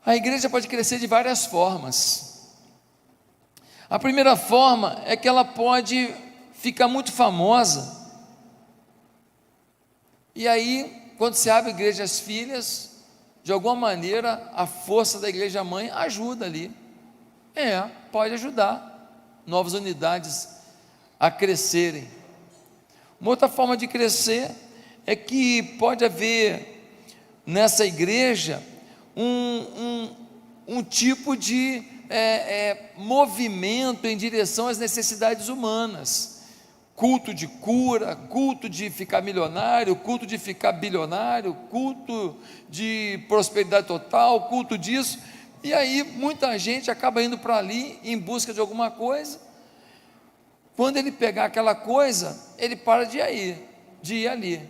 A igreja pode crescer de várias formas. A primeira forma é que ela pode ficar muito famosa, e aí, quando se abre igrejas filhas, de alguma maneira, a força da igreja mãe ajuda ali. Pode ajudar novas unidades a crescerem. Uma outra forma de crescer é que pode haver nessa igreja um tipo de movimento em direção às necessidades humanas. Culto de cura, culto de ficar milionário, culto de ficar bilionário, culto de prosperidade total, culto disso. E aí muita gente acaba indo para ali em busca de alguma coisa. Quando ele pegar aquela coisa, ele para de ir ali.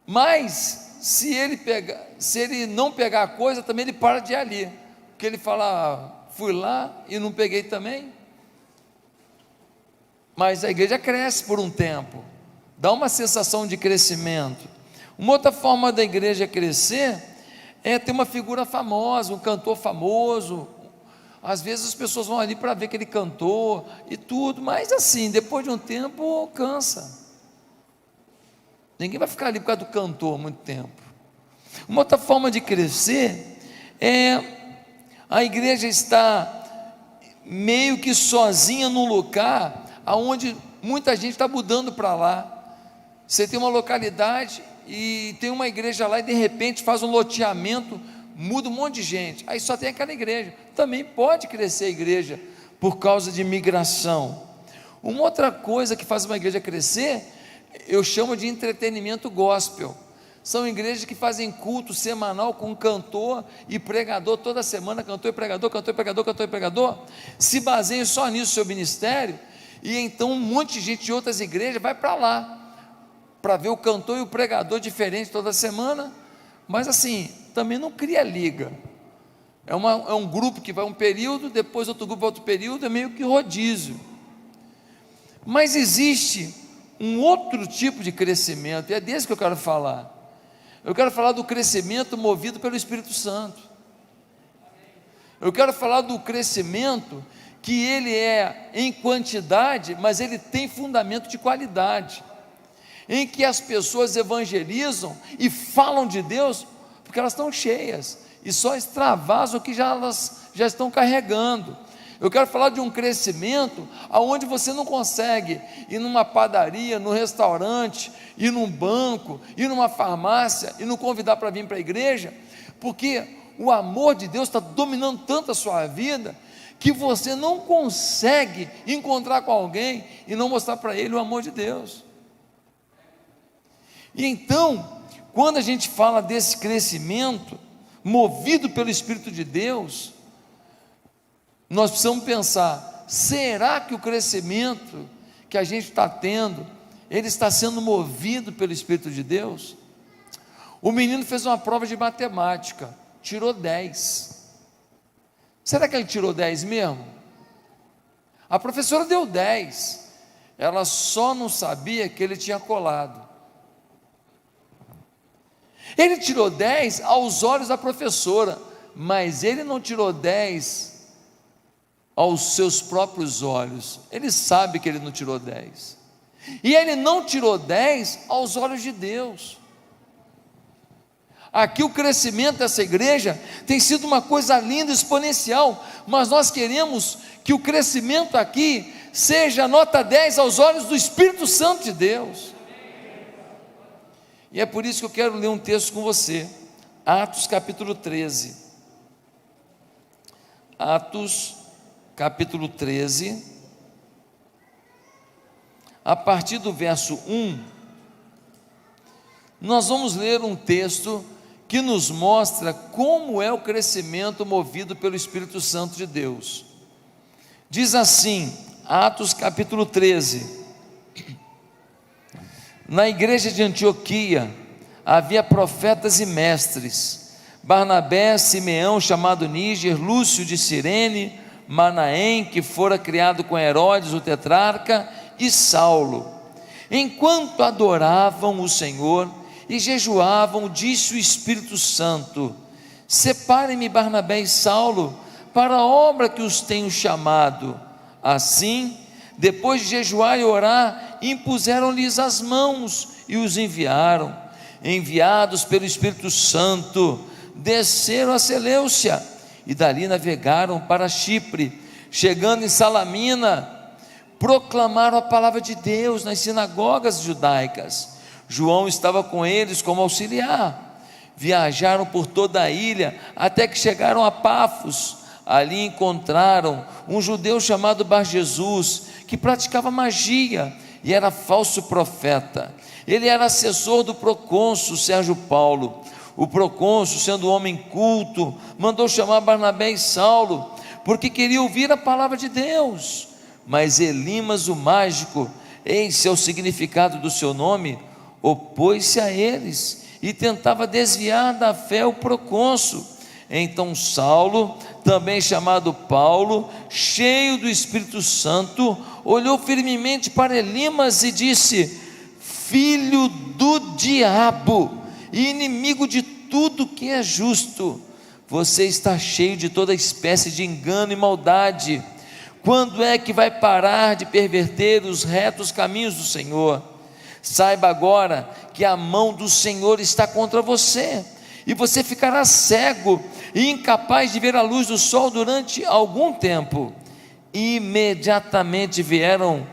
Mas se ele não pegar a coisa, também ele para de ir ali, porque ele fala: fui lá e não peguei também. Mas a igreja cresce por um tempo, dá uma sensação de crescimento. Uma outra forma da igreja crescer é ter uma figura famosa, um cantor famoso. Às vezes as pessoas vão ali para ver aquele cantor e tudo, mas assim, depois de um tempo cansa. Ninguém vai ficar ali por causa do cantor muito tempo. Uma outra forma de crescer é a igreja estar meio que sozinha num lugar aonde muita gente está mudando para lá. Você tem uma localidade e tem uma igreja lá, e de repente faz um loteamento, muda um monte de gente, aí só tem aquela igreja. Também pode crescer a igreja por causa de migração. Uma outra coisa que faz uma igreja crescer, eu chamo de entretenimento gospel. São igrejas que fazem culto semanal com cantor e pregador toda semana, cantor e pregador, cantor e pregador, cantor e pregador. Se baseiam só nisso, seu ministério. E então um monte de gente de outras igrejas vai para lá, para ver o cantor e o pregador diferente toda semana. Mas assim, também não cria liga. É um grupo que vai um período, depois outro grupo vai outro período, é meio que rodízio. Mas existe um outro tipo de crescimento, e é desse que eu quero falar. Eu quero falar do crescimento movido pelo Espírito Santo. Eu quero falar do crescimento que ele é em quantidade, mas ele tem fundamento de qualidade, em que as pessoas evangelizam e falam de Deus, porque elas estão cheias, e só extravasam o que elas já estão carregando. Eu quero falar de um crescimento aonde você não consegue ir numa padaria, num restaurante, ir num banco, ir numa farmácia e não convidar para vir para a igreja, porque o amor de Deus está dominando tanto a sua vida, que você não consegue encontrar com alguém e não mostrar para ele o amor de Deus. E então, quando a gente fala desse crescimento movido pelo Espírito de Deus, nós precisamos pensar: será que o crescimento que a gente está tendo, ele está sendo movido pelo Espírito de Deus? O menino fez uma prova de matemática, tirou 10. Será que ele tirou 10 mesmo? A professora deu 10, ela só não sabia que ele tinha colado. Ele tirou 10 aos olhos da professora, mas ele não tirou 10 aos seus próprios olhos. Ele sabe que ele não tirou 10, e ele não tirou 10 aos olhos de Deus. Aqui o crescimento dessa igreja tem sido uma coisa linda, exponencial, mas nós queremos que o crescimento aqui seja nota 10 aos olhos do Espírito Santo de Deus. E é por isso que eu quero ler um texto com você, Atos capítulo 13. Atos capítulo 13, a partir do verso 1, nós vamos ler um texto que nos mostra como é o crescimento movido pelo Espírito Santo de Deus. Diz assim, Atos capítulo 13: na igreja de Antioquia havia profetas e mestres: Barnabé, Simeão, chamado Níger, Lúcio de Cirene, Manaém, que fora criado com Herodes o tetrarca, e Saulo. Enquanto adoravam o Senhor e jejuavam, disse o Espírito Santo: separem-me Barnabé e Saulo para a obra que os tenho chamado. Assim, depois de jejuar e orar, impuseram-lhes as mãos e os enviaram. Enviados pelo Espírito Santo, desceram a Seleucia e dali navegaram para Chipre. Chegando em Salamina, proclamaram a palavra de Deus nas sinagogas judaicas. João estava com eles como auxiliar. Viajaram por toda a ilha até que chegaram a Pafos. Ali encontraram um judeu chamado Bar-Jesus, que praticava magia e era falso profeta. Ele era assessor do procônsul Sérgio Paulo. O procônsul, sendo um homem culto, mandou chamar Barnabé e Saulo, porque queria ouvir a palavra de Deus. Mas Elimas, o mágico, esse é o significado do seu nome, opôs-se a eles e tentava desviar da fé o procônsul. Então Saulo, também chamado Paulo, cheio do Espírito Santo, olhou firmemente para Elimas e disse: filho do diabo e inimigo de tudo que é justo, você está cheio de toda espécie de engano e maldade. Quando é que vai parar de perverter os retos caminhos do Senhor? Saiba agora que a mão do Senhor está contra você, e você ficará cego e incapaz de ver a luz do sol durante algum tempo. Imediatamente vieram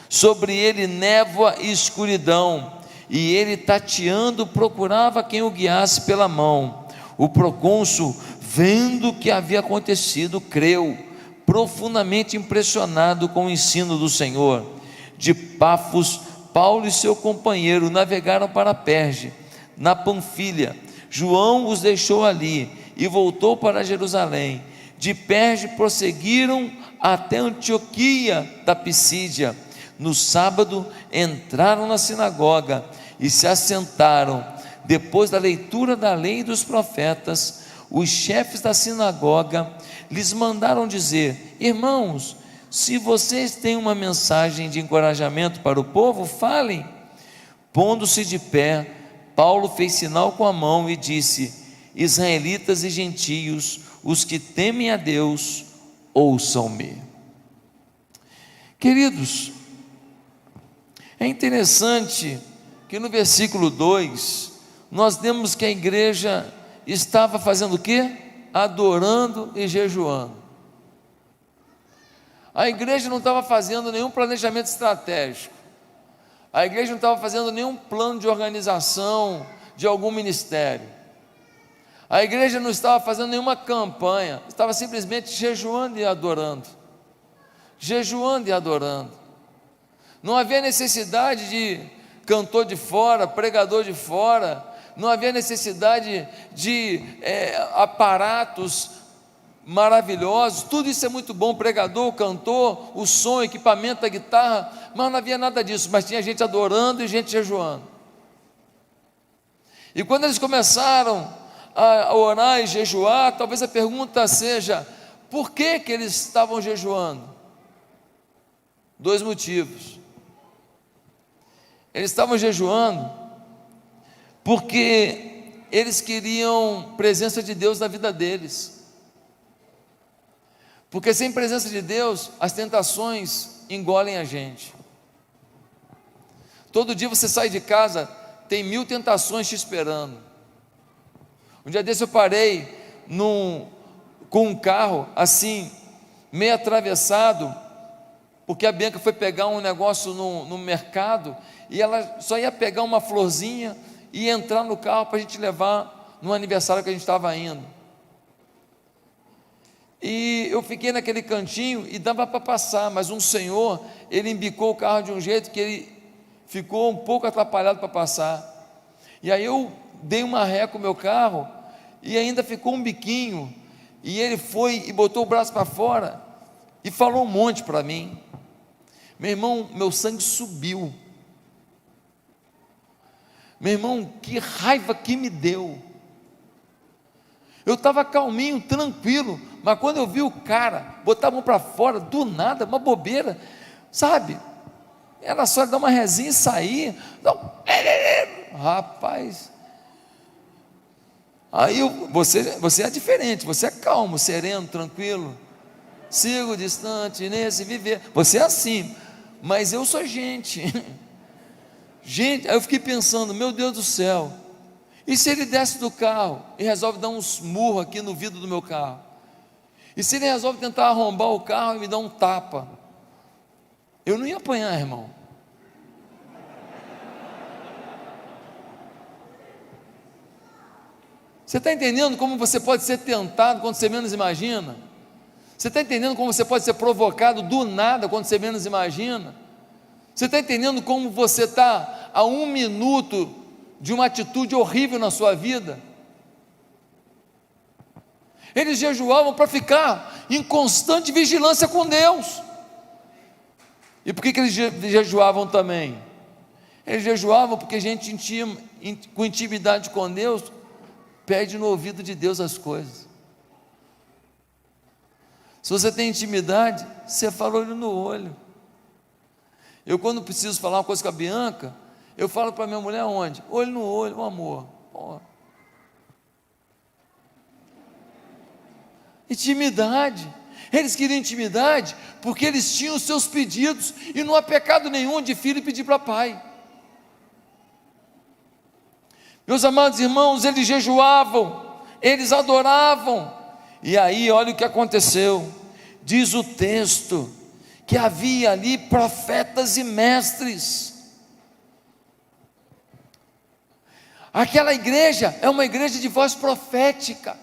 sobre ele névoa e escuridão, e ele, tateando, procurava quem o guiasse pela mão. O procônsul, vendo o que havia acontecido, creu, profundamente impressionado com o ensino do Senhor. De Pafos, Paulo e seu companheiro navegaram para Perge, na Panfilha. João os deixou ali e voltou para Jerusalém. De Perge prosseguiram até Antioquia da Pisídia. No sábado entraram na sinagoga e se assentaram. Depois da leitura da lei e dos profetas, os chefes da sinagoga lhes mandaram dizer: irmãos, se vocês têm uma mensagem de encorajamento para o povo, falem. Pondo-se de pé, Paulo fez sinal com a mão e disse: israelitas e gentios, os que temem a Deus, ouçam-me. Queridos, é interessante que no versículo 2, nós vemos que a igreja estava fazendo o quê? Adorando e jejuando. A igreja não estava fazendo nenhum planejamento estratégico, a igreja não estava fazendo nenhum plano de organização de algum ministério, a igreja não estava fazendo nenhuma campanha, estava simplesmente jejuando e adorando, jejuando e adorando. Não havia necessidade de cantor de fora, pregador de fora, não havia necessidade de aparatos maravilhosos. Tudo isso é muito bom, pregador, cantor, o som, o equipamento da guitarra, mas não havia nada disso. Mas tinha gente adorando e gente jejuando. E quando eles começaram a orar e jejuar, talvez a pergunta seja: por que que eles estavam jejuando? 2 motivos. Eles estavam jejuando porque eles queriam presença de Deus na vida deles. Porque sem presença de Deus, as tentações engolem a gente. Todo dia você sai de casa, tem 1000 tentações te esperando. Um dia desse eu parei com um carro assim, meio atravessado, porque a Bianca foi pegar um negócio no mercado, e ela só ia pegar uma florzinha e entrar no carro para a gente levar no aniversário que a gente estava indo. E eu fiquei naquele cantinho e dava para passar, mas um senhor, ele embicou o carro de um jeito que ele ficou um pouco atrapalhado para passar. E aí eu dei uma ré com o meu carro e ainda ficou um biquinho, e ele foi e botou o braço para fora e falou um monte para mim. Meu irmão, meu sangue subiu. Meu irmão, que raiva que me deu. Eu estava calminho, tranquilo, mas quando eu vi o cara botar a mão para fora, do nada, uma bobeira, sabe? Era só dar uma resinha e sair. Não. Rapaz, Aí você é diferente, você é calmo, sereno, tranquilo. Sigo distante nesse viver. Você é assim, mas eu sou gente. Gente, aí eu fiquei pensando, meu Deus do céu, e se ele desce do carro e resolve dar uns murros aqui no vidro do meu carro? E se ele resolve tentar arrombar o carro e me dar um tapa? Eu não ia apanhar, irmão. Você está entendendo como você pode ser tentado quando você menos imagina? Você está entendendo como você pode ser provocado do nada quando você menos imagina? Você está entendendo como você está a 1 minuto de uma atitude horrível na sua vida? Eles jejuavam para ficar em constante vigilância com Deus. E por que eles jejuavam também? Eles jejuavam porque gente com intimidade com Deus pede no ouvido de Deus as coisas. Se você tem intimidade, você fala olho no olho. Eu, quando preciso falar uma coisa com a Bianca, eu falo para minha mulher onde? Olho no olho, amor. Pô. Intimidade. Eles queriam intimidade porque eles tinham os seus pedidos, e não há pecado nenhum de filho pedir para pai. Meus amados irmãos, eles jejuavam, eles adoravam, e aí olha o que aconteceu. Diz o texto que havia ali profetas e mestres. Aquela igreja é uma igreja de voz profética,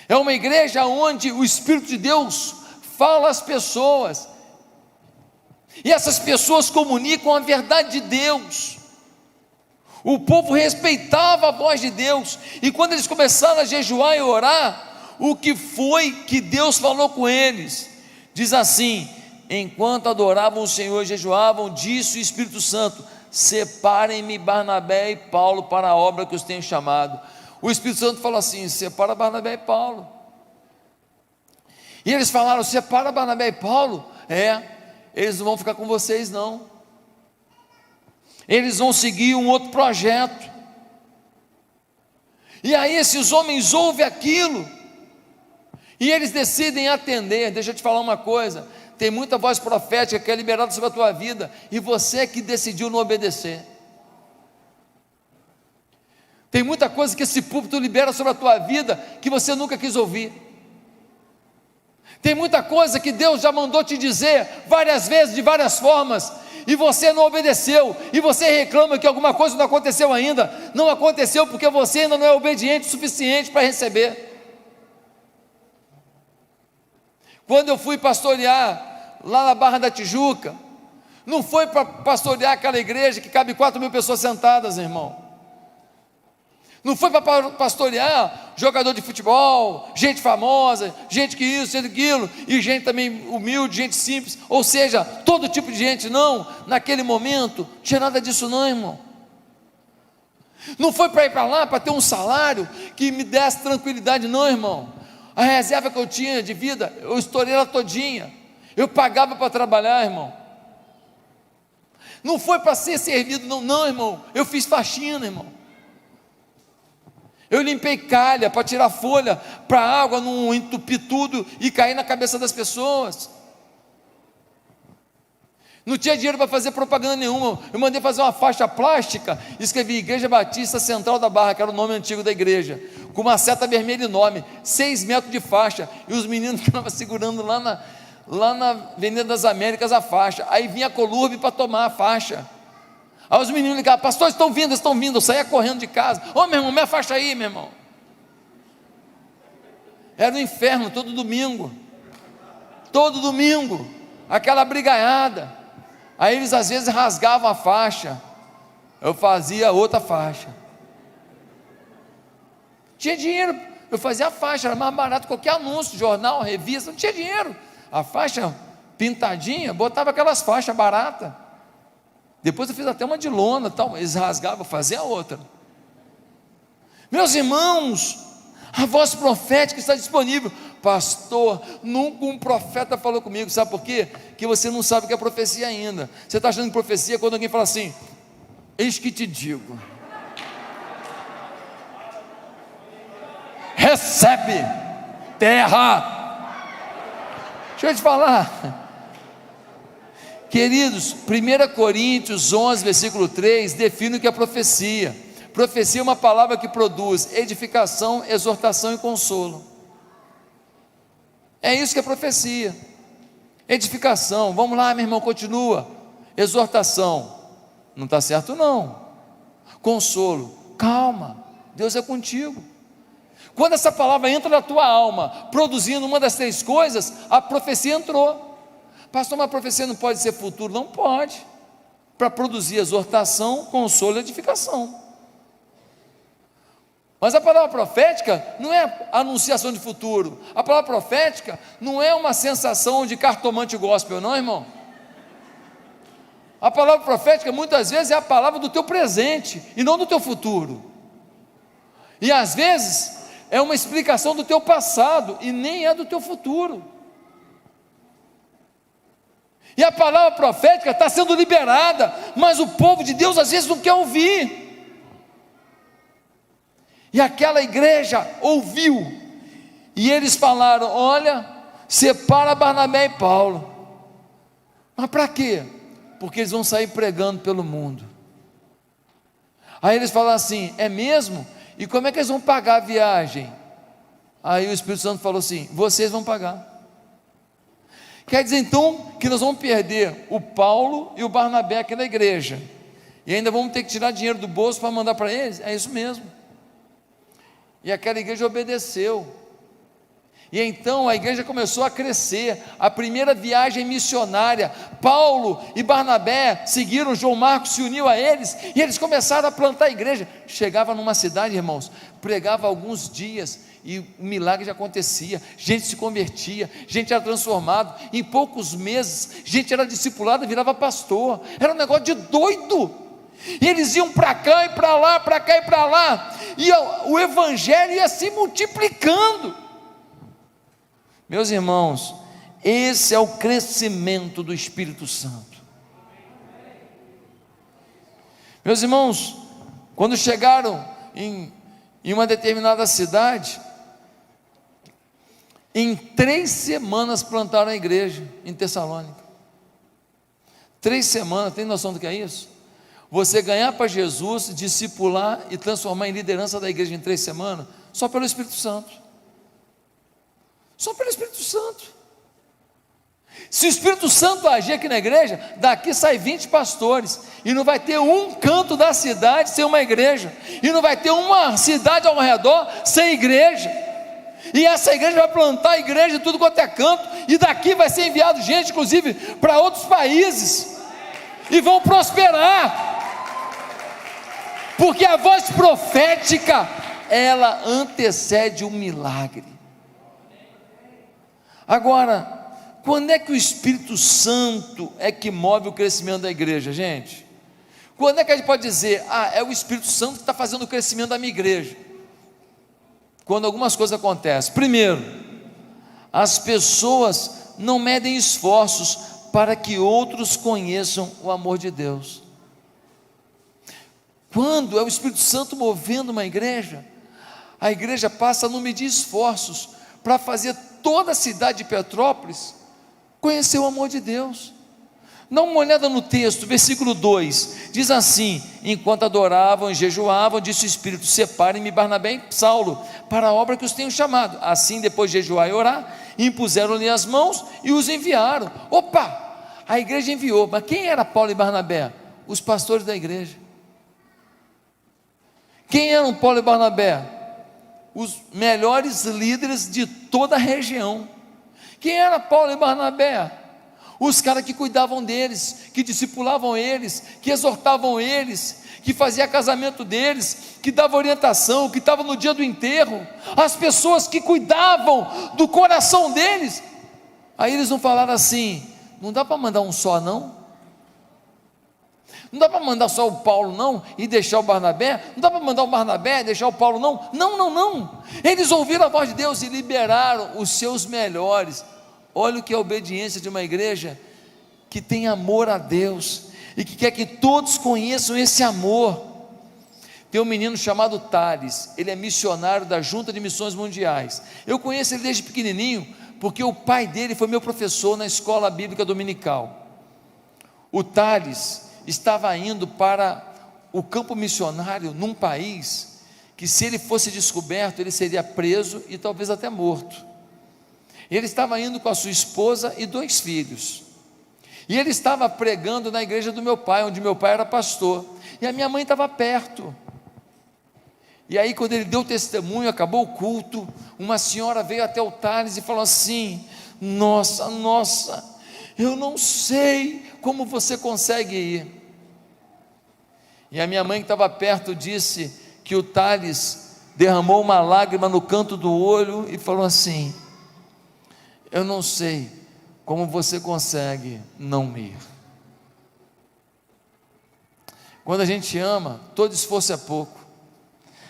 é uma igreja onde o Espírito de Deus fala às pessoas, e essas pessoas comunicam a verdade de Deus. O povo respeitava a voz de Deus, e quando eles começaram a jejuar e orar, o que foi que Deus falou com eles? Diz assim: enquanto adoravam o Senhor e jejuavam, disse o Espírito Santo: separem-me Barnabé e Paulo para a obra que os tenho chamado. O Espírito Santo falou assim: separa Barnabé e Paulo. E eles falaram: separa Barnabé e Paulo? Eles não vão ficar com vocês não, eles vão seguir um outro projeto. E aí esses homens ouvem aquilo, e eles decidem atender. Deixa eu te falar uma coisa, tem muita voz profética que é liberada sobre a tua vida, e você que decidiu não obedecer. Tem muita coisa que esse púlpito libera sobre a tua vida, que você nunca quis ouvir. Tem muita coisa que Deus já mandou te dizer várias vezes, de várias formas, e você não obedeceu, e você reclama que alguma coisa não aconteceu ainda. Não aconteceu porque você ainda não é obediente o suficiente para receber. Quando eu fui pastorear lá na Barra da Tijuca, não foi para pastorear aquela igreja que cabe 4.000 pessoas sentadas, irmão. Não foi para pastorear jogador de futebol, gente famosa, gente que isso, gente aquilo, e gente também humilde, gente simples, ou seja, todo tipo de gente. Não, naquele momento, não tinha nada disso não, irmão. Não foi para ir para lá, para ter um salário que me desse tranquilidade, não, irmão. A reserva que eu tinha de vida, eu estourei ela todinha, eu pagava para trabalhar, irmão. Não foi para ser servido, não, irmão, eu fiz faxina, irmão. Eu limpei calha para tirar folha, para a água não entupir tudo e cair na cabeça das pessoas. Não tinha dinheiro para fazer propaganda nenhuma. Eu mandei fazer uma faixa plástica, escrevi Igreja Batista Central da Barra, que era o nome antigo da igreja, com uma seta vermelha enorme, 6 metros de faixa, e os meninos estavam segurando lá na Avenida das Américas a faixa. Aí vinha a Colurbe para tomar a faixa. Aí os meninos ligavam: pastor, estão vindo. Eu saía correndo de casa. Ô meu irmão, me afasta aí, meu irmão. Era um inferno todo domingo, aquela brigaiada. Aí eles às vezes rasgavam a faixa, eu fazia outra faixa. Tinha dinheiro, eu fazia a faixa, era mais barato que qualquer anúncio, jornal, revista, não tinha dinheiro. A faixa pintadinha, botava aquelas faixas baratas. Depois eu fiz até uma de lona, tal. Eles rasgavam, fazia outra. Meus irmãos, a voz profética está disponível. Pastor, nunca um profeta falou comigo. Sabe por quê? Que você não sabe o que é profecia ainda. Você está achando que profecia quando alguém fala assim: eis que te digo. recebe terra. Deixa eu te falar, queridos, 1 Coríntios 11, versículo 3, define o que é profecia. Profecia é uma palavra que produz edificação, exortação e consolo. É isso que é profecia. Edificação, vamos lá, meu irmão, continua. Exortação, não está certo não. Consolo, calma, Deus é contigo. Quando essa palavra entra na tua alma, produzindo uma das três coisas, a profecia entrou. Pastor, mas a profecia não pode ser futuro? Não pode, para produzir exortação, consolo e edificação. Mas a palavra profética não é anunciação de futuro. A palavra profética não é uma sensação de cartomante gospel, não, irmão. A palavra profética muitas vezes é a palavra do teu presente e não do teu futuro. E às vezes é uma explicação do teu passado e nem é do teu futuro. E a palavra profética está sendo liberada, mas o povo de Deus às vezes não quer ouvir. E aquela igreja ouviu, e eles falaram: olha, separa Barnabé e Paulo. Mas para quê? Porque eles vão sair pregando pelo mundo. Aí eles falaram assim: é mesmo? E como é que eles vão pagar a viagem? Aí o Espírito Santo falou assim: vocês vão pagar. Quer dizer então que nós vamos perder o Paulo e o Barnabé aqui na igreja, e ainda vamos ter que tirar dinheiro do bolso para mandar para eles? É isso mesmo. E aquela igreja obedeceu, e então a igreja começou a crescer. A primeira viagem missionária, Paulo e Barnabé seguiram, João Marcos se uniu a eles, e eles começaram a plantar a igreja. Chegava numa cidade, irmãos, pregava alguns dias, e o milagre já acontecia, gente se convertia, gente era transformado, em poucos meses, gente era discipulada, virava pastor, era um negócio de doido. E eles iam para cá e para lá, para cá e para lá, e o evangelho ia se multiplicando. Meus irmãos, esse é o crescimento do Espírito Santo. Meus irmãos, quando chegaram em uma determinada cidade, em 3 semanas plantaram a igreja em Tessalônica. 3 semanas, tem noção do que é isso? Você ganhar para Jesus, discipular e transformar em liderança da igreja em 3 semanas, só pelo Espírito Santo. Só pelo Espírito Santo. Se o Espírito Santo agir aqui na igreja, daqui sai 20 pastores, e não vai ter um canto da cidade sem uma igreja, e não vai ter uma cidade ao redor sem igreja, e essa igreja vai plantar a igreja em tudo quanto é canto, e daqui vai ser enviado gente, inclusive, para outros países, e vão prosperar, porque a voz profética, ela antecede um milagre. Agora, quando é que o Espírito Santo é que move o crescimento da igreja, gente? Quando é que a gente pode dizer: é o Espírito Santo que está fazendo o crescimento da minha igreja? Quando algumas coisas acontecem. Primeiro, as pessoas não medem esforços para que outros conheçam o amor de Deus. Quando é o Espírito Santo movendo uma igreja, a igreja passa a não medir esforços para fazer toda a cidade de Petrópolis conhecer o amor de Deus. Dá uma olhada no texto, versículo 2, diz assim: enquanto adoravam e jejuavam, disse o Espírito: separem-me Barnabé e Saulo para a obra que os tenho chamado. Assim, depois de jejuar e orar, impuseram-lhe as mãos e os enviaram. Opa, a igreja enviou, mas quem era Paulo e Barnabé? Os pastores da igreja. Quem eram Paulo e Barnabé? Os melhores líderes de toda a região. Quem era Paulo e Barnabé? Os caras que cuidavam deles, que discipulavam eles, que exortavam eles, que fazia casamento deles, que dava orientação, que estava no dia do enterro, as pessoas que cuidavam do coração deles. Aí eles não falaram assim: não dá para mandar um só não? Não dá para mandar só o Paulo não e deixar o Barnabé? Não dá para mandar o Barnabé e deixar o Paulo não? Não. Eles ouviram a voz de Deus e liberaram os seus melhores. Olha o que é a obediência de uma igreja que tem amor a Deus e que quer que todos conheçam esse amor. Tem um menino chamado Thales, ele é missionário da Junta de Missões Mundiais. Eu conheço ele desde pequenininho, porque o pai dele foi meu professor na escola bíblica dominical. O Thales estava indo para o campo missionário num país que, se ele fosse descoberto, ele seria preso e talvez até morto. Ele estava indo com a sua esposa e 2 filhos, e ele estava pregando na igreja do meu pai, onde meu pai era pastor, e a minha mãe estava perto. E aí, quando ele deu testemunho, acabou o culto, uma senhora veio até o Thales e falou assim: nossa, eu não sei como você consegue ir. E a minha mãe, que estava perto, disse que o Thales derramou uma lágrima no canto do olho e falou assim: eu não sei como você consegue não ir. Quando a gente ama, todo esforço é pouco.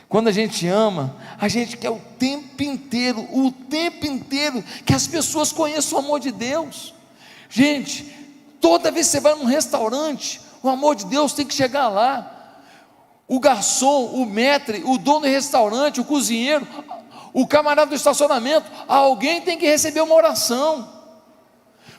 Quando a gente ama, a gente quer o tempo inteiro que as pessoas conheçam o amor de Deus. Gente, toda vez que você vai num restaurante, o amor de Deus tem que chegar lá. O garçom, o maître, o dono do restaurante, o cozinheiro, o camarada do estacionamento, alguém tem que receber uma oração.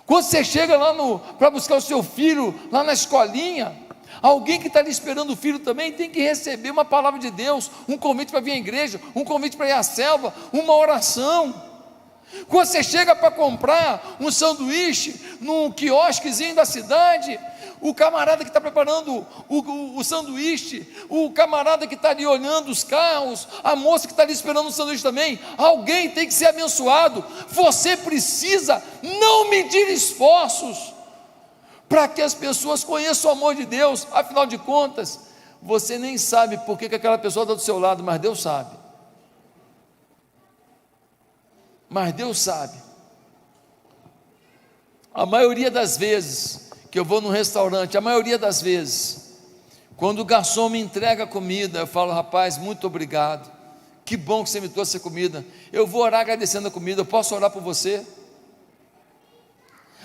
Quando você chega lá para buscar o seu filho, lá na escolinha, alguém que está ali esperando o filho também tem que receber uma palavra de Deus, um convite para vir à igreja, um convite para ir à selva, uma oração. Quando você chega para comprar um sanduíche num quiosquezinho da cidade, o camarada que está preparando o sanduíche, o camarada que está ali olhando os carros, a moça que está ali esperando o sanduíche também, alguém tem que ser abençoado. Você precisa não medir esforços para que as pessoas conheçam o amor de Deus. Afinal de contas, você nem sabe por que aquela pessoa está do seu lado, mas Deus sabe. Mas Deus sabe. A maioria das vezes que eu vou num restaurante, a maioria das vezes, quando o garçom me entrega a comida, eu falo: rapaz, muito obrigado, que bom que você me trouxe a comida, eu vou orar agradecendo a comida, eu posso orar por você?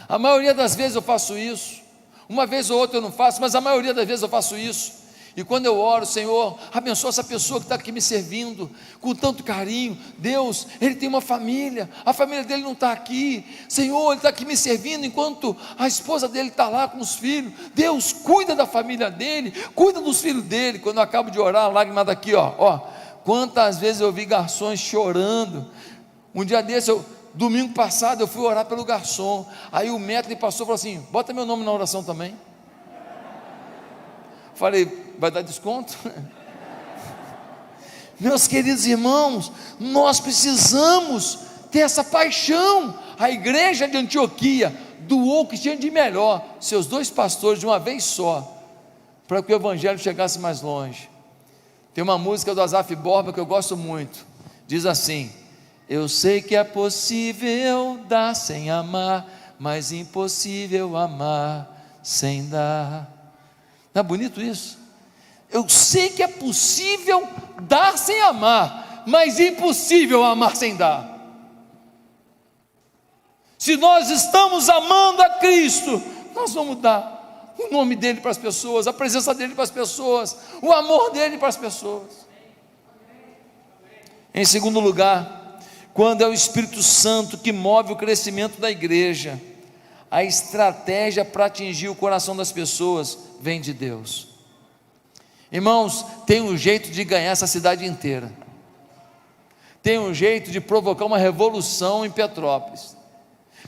A maioria das vezes eu faço isso. Uma vez ou outra eu não faço, mas a maioria das vezes eu faço isso. E quando eu oro: Senhor, abençoa essa pessoa que está aqui me servindo com tanto carinho. Deus, ele tem uma família, a família dele não está aqui. Senhor, ele está aqui me servindo enquanto a esposa dele está lá com os filhos. Deus, cuida da família dele, cuida dos filhos dele. Quando eu acabo de orar, a lágrima daqui, ó. Quantas vezes eu vi garçons chorando. Um dia desse, domingo passado, eu fui orar pelo garçom. Aí o maître passou e falou assim: bota meu nome na oração também. Falei: vai dar desconto? Meus queridos irmãos, nós precisamos ter essa paixão. A igreja de Antioquia doou o que tinha de melhor, seus 2 pastores de uma vez só, para que o evangelho chegasse mais longe. Tem uma música do Asaf Borba que eu gosto muito, diz assim: eu sei que é possível dar sem amar, mas impossível amar sem dar. Não é bonito isso? Eu sei que é possível dar sem amar, mas impossível amar sem dar. Se nós estamos amando a Cristo, nós vamos dar o nome dele para as pessoas, a presença dele para as pessoas, o amor dele para as pessoas. Em segundo lugar, quando é o Espírito Santo que move o crescimento da igreja, a estratégia para atingir o coração das pessoas vem de Deus. Irmãos, tem um jeito de ganhar essa cidade inteira, tem um jeito de provocar uma revolução em Petrópolis.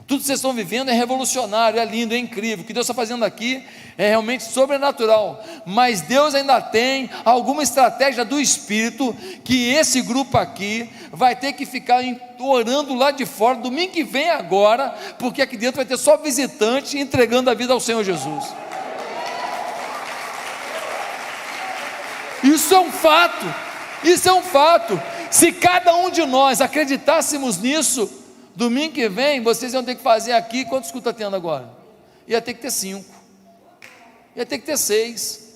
Tudo que vocês estão vivendo é revolucionário, é lindo, é incrível. O que Deus está fazendo aqui é realmente sobrenatural. Mas Deus ainda tem alguma estratégia do Espírito, que esse grupo aqui vai ter que ficar orando lá de fora, domingo que vem agora, porque aqui dentro vai ter só visitante entregando a vida ao Senhor Jesus. Isso é um fato, isso é um fato. Se cada um de nós acreditássemos nisso, domingo que vem vocês iam ter que fazer aqui, quantos cultos está tendo agora? Ia ter que ter 5, ia ter que ter 6,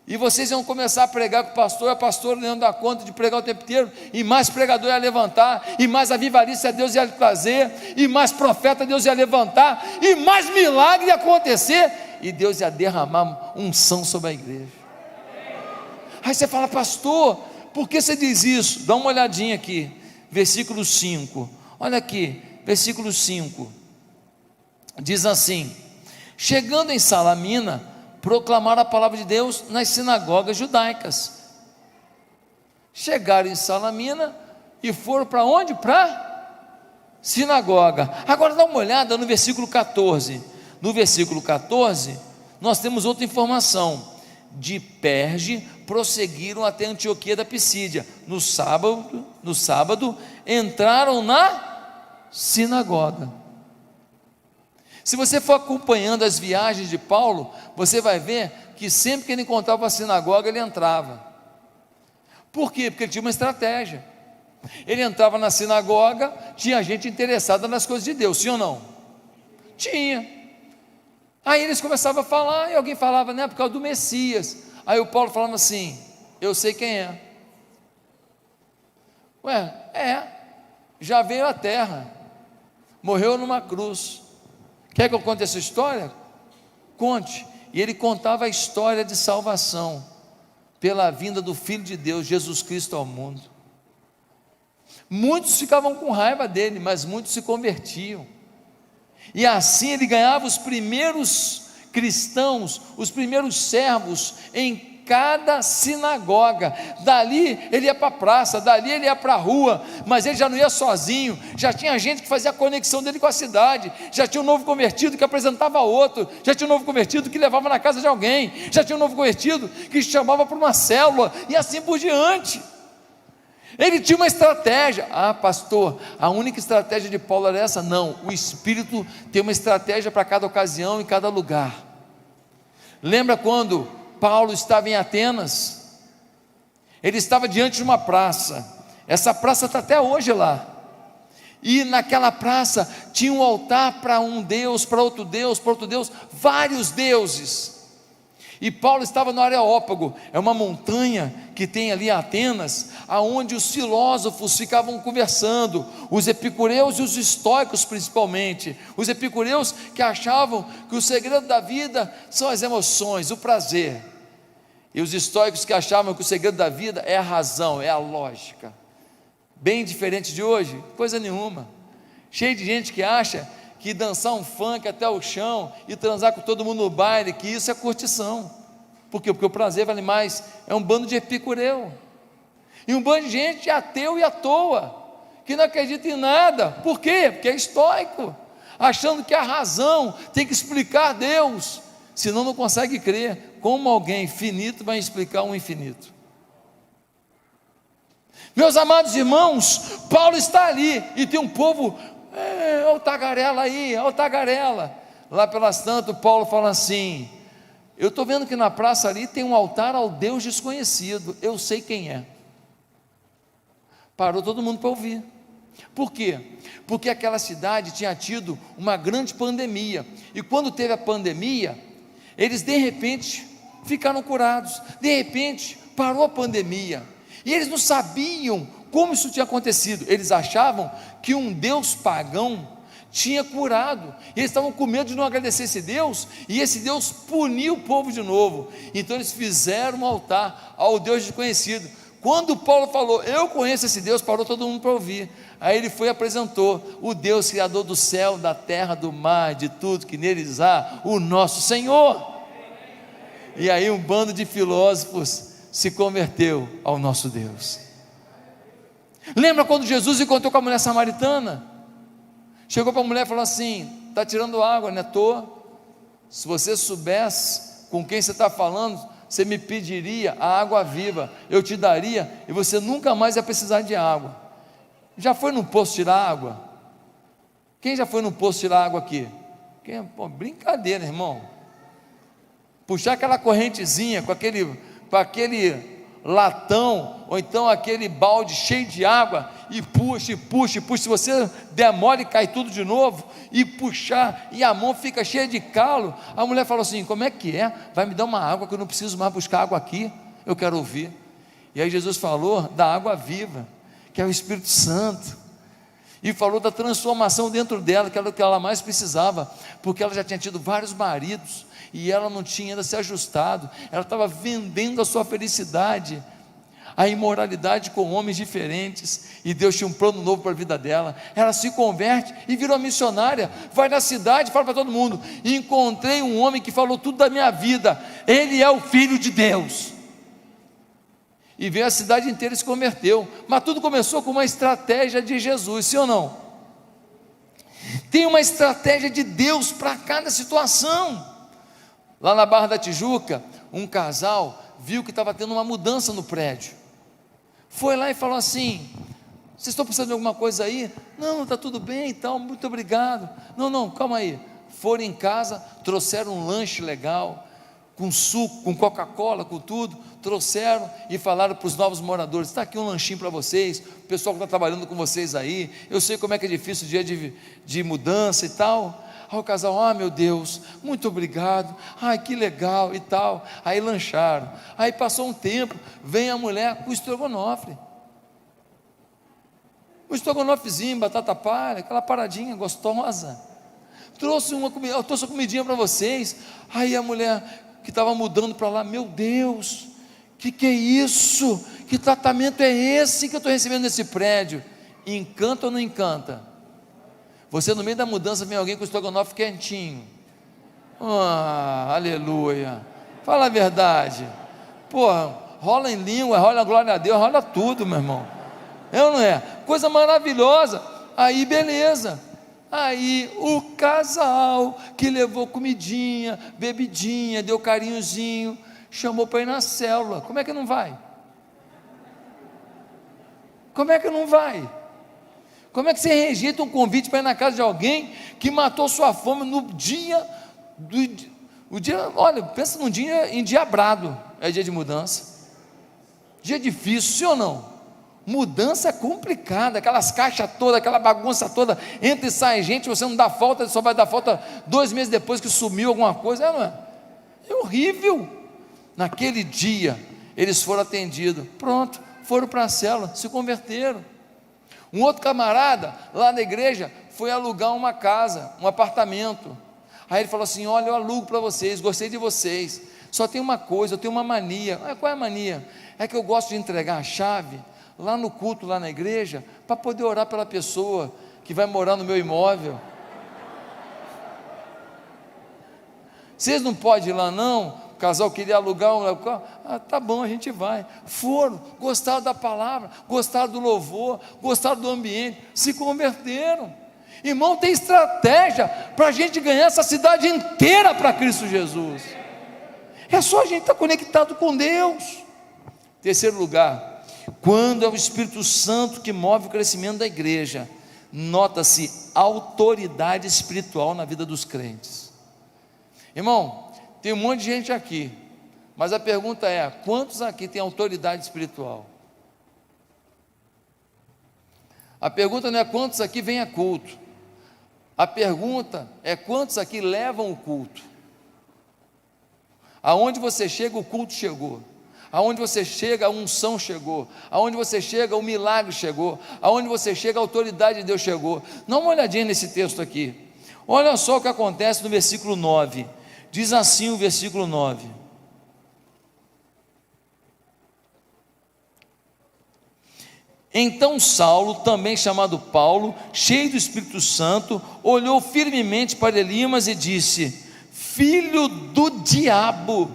e vocês iam começar a pregar com o pastor, a pastora não dá conta de pregar o tempo inteiro, e mais pregador ia levantar, e mais avivalista Deus ia trazer, e mais profeta Deus ia levantar, e mais milagre ia acontecer, e Deus ia derramar unção sobre a igreja. Aí você fala: pastor, por que você diz isso? Dá uma olhadinha aqui, versículo 5, olha aqui, versículo 5, diz assim: chegando em Salamina, proclamaram a palavra de Deus nas sinagogas judaicas. Chegaram em Salamina e foram para onde? Para sinagoga. Agora dá uma olhada no versículo 14. No versículo 14, nós temos outra informação: de Perge prosseguiram até Antioquia da Pisídia. No sábado entraram na sinagoga. Se você for acompanhando as viagens de Paulo, você vai ver que sempre que ele encontrava a sinagoga, ele entrava. Por quê? Porque ele tinha uma estratégia. Ele entrava na sinagoga, tinha gente interessada nas coisas de Deus, sim ou não? Tinha. Aí eles começavam a falar, e alguém falava, né, por causa do Messias. Aí o Paulo falava assim: eu sei quem é. Já veio à terra, morreu numa cruz. Quer que eu conte essa história? Conte. E ele contava a história de salvação pela vinda do Filho de Deus, Jesus Cristo, ao mundo. Muitos ficavam com raiva dele, mas muitos se convertiam. E assim ele ganhava os primeiros cristãos, os primeiros servos em cada sinagoga. Dali ele ia para a praça, dali ele ia para a rua, mas ele já não ia sozinho, já tinha gente que fazia a conexão dele com a cidade, já tinha um novo convertido que apresentava outro, já tinha um novo convertido que levava na casa de alguém, já tinha um novo convertido que chamava para uma célula, e assim por diante. Ele tinha uma estratégia. Ah, pastor, a única estratégia de Paulo era essa? Não, o Espírito tem uma estratégia para cada ocasião e cada lugar. Lembra quando Paulo estava em Atenas? Ele estava diante de uma praça. Essa praça está até hoje lá. E naquela praça tinha um altar para um Deus, para outro Deus, para outro Deus, vários deuses. E Paulo estava no Areópago, é uma montanha que tem ali em Atenas, aonde os filósofos ficavam conversando, os epicureus e os estoicos principalmente, os epicureus que achavam que o segredo da vida são as emoções, o prazer, e os estoicos que achavam que o segredo da vida é a razão, é a lógica, bem diferente de hoje, coisa nenhuma, cheio de gente que acha que dançar um funk até o chão e transar com todo mundo no baile, que isso é curtição. Por quê? Porque o prazer vale mais. É um bando de epicureu, e um bando de gente ateu e à toa, que não acredita em nada. Por quê? Porque é estoico, achando que a razão tem que explicar Deus, senão não consegue crer. Como alguém finito vai explicar um infinito? Meus amados irmãos, Paulo está ali, e tem um povo, olha o tagarela aí, olha o tagarela. Lá pelas tantas, Paulo fala assim: eu estou vendo que na praça ali tem um altar ao Deus desconhecido, eu sei quem é. Parou todo mundo para ouvir. Por quê? Porque aquela cidade tinha tido uma grande pandemia, e quando teve a pandemia, eles de repente ficaram curados, de repente parou a pandemia, e eles não sabiam como isso tinha acontecido. Eles achavam que um Deus pagão tinha curado, e eles estavam com medo de não agradecer esse Deus, e esse Deus puniu o povo de novo. Então eles fizeram um altar ao Deus desconhecido. Quando Paulo falou, eu conheço esse Deus, parou todo mundo para ouvir. Aí ele foi e apresentou o Deus criador do céu, da terra, do mar, de tudo que neles há, o nosso Senhor. E aí um bando de filósofos se converteu ao nosso Deus. Lembra quando Jesus encontrou com a mulher samaritana? Chegou para a mulher e falou assim: está tirando água, não é à toa? Se você soubesse com quem você está falando, você me pediria a água viva, eu te daria, e você nunca mais ia precisar de água. Já foi no poço tirar água? Quem já foi no poço tirar água aqui? Pô, brincadeira, irmão. Puxar aquela correntezinha com aquele latão, ou então aquele balde cheio de água, e puxa, e puxa, e puxa. Se você der mole, cai tudo de novo, e puxar, e a mão fica cheia de calo. A mulher falou assim: como é que é? Vai me dar uma água, que eu não preciso mais buscar água aqui, eu quero ouvir. E aí Jesus falou da água viva, que é o Espírito Santo. e falou da transformação dentro dela, que era o que ela mais precisava, porque ela já tinha tido vários maridos, e ela não tinha ainda se ajustado, ela estava vendendo a sua felicidade, a imoralidade com homens diferentes, e Deus tinha um plano novo para a vida dela. Ela se converte e virou missionária, vai na cidade, fala para todo mundo: encontrei um homem que falou tudo da minha vida, ele é o Filho de Deus. E veio a cidade inteira e se converteu. Mas tudo começou com uma estratégia de Jesus, sim ou não? Tem uma estratégia de Deus para cada situação. Lá na Barra da Tijuca, um casal viu que estava tendo uma mudança no prédio, foi lá e falou assim: vocês estão precisando de alguma coisa aí? Não, está tudo bem e tal, muito obrigado. Não, calma aí. Foram em casa, trouxeram um lanche legal, com suco, com Coca-Cola, com tudo, trouxeram e falaram para os novos moradores: está aqui um lanchinho para vocês, o pessoal que está trabalhando com vocês aí, eu sei como é que é difícil o dia de mudança e tal. Aí o casal: meu Deus, muito obrigado, que legal e tal. Aí lancharam, aí passou um tempo, vem a mulher com o estrogonofe, um estrogonofezinho, batata palha, aquela paradinha gostosa, trouxe uma comidinha para vocês. Aí a mulher que estava mudando para lá: meu Deus, que é isso? Que tratamento é esse que eu estou recebendo nesse prédio? Encanta ou não encanta? Você no meio da mudança vem alguém com o estrogonofe quentinho, aleluia, fala a verdade, rola em língua, rola glória a Deus, rola tudo, meu irmão, é ou não é? Coisa maravilhosa. Aí beleza, aí o casal que levou comidinha, bebidinha, deu carinhozinho, chamou para ir na célula. Como é que não vai? Como é que não vai? Como é que você rejeita um convite para ir na casa de alguém que matou sua fome no dia, olha, pensa num dia endiabrado, é dia de mudança, dia difícil, sim ou não? Mudança é complicada, aquelas caixas todas, aquela bagunça toda, entra e sai gente, você não dá falta, só vai dar falta 2 meses depois que sumiu alguma coisa, não é? É horrível. Naquele dia, eles foram atendidos, pronto, foram para a célula, se converteram. Um outro camarada, lá na igreja, foi alugar uma casa, um apartamento. Aí ele falou assim: olha, eu alugo para vocês, gostei de vocês, só tem uma coisa, eu tenho uma mania. Qual é a mania? É que eu gosto de entregar a chave lá no culto, lá na igreja, para poder orar pela pessoa que vai morar no meu imóvel. Vocês não podem ir lá não? O casal queria alugar um local. Tá bom, a gente vai. Foram, gostaram da palavra, gostaram do louvor, gostaram do ambiente, se converteram. Irmão, tem estratégia para a gente ganhar essa cidade inteira para Cristo Jesus. É só a gente estar conectado com Deus. Terceiro lugar, quando é o Espírito Santo que move o crescimento da igreja, nota-se autoridade espiritual na vida dos crentes. Irmão, tem um monte de gente aqui, mas a pergunta é: quantos aqui têm autoridade espiritual? A pergunta não é quantos aqui vêm a culto, a pergunta é quantos aqui levam o culto. Aonde você chega, o culto chegou. Aonde você chega, a unção chegou. Aonde você chega, o milagre chegou. Aonde você chega, a autoridade de Deus chegou. Dá uma olhadinha nesse texto aqui, olha só o que acontece no versículo 9. Diz assim o versículo 9: então Saulo, também chamado Paulo, cheio do Espírito Santo, olhou firmemente para Elimas e disse: filho do diabo,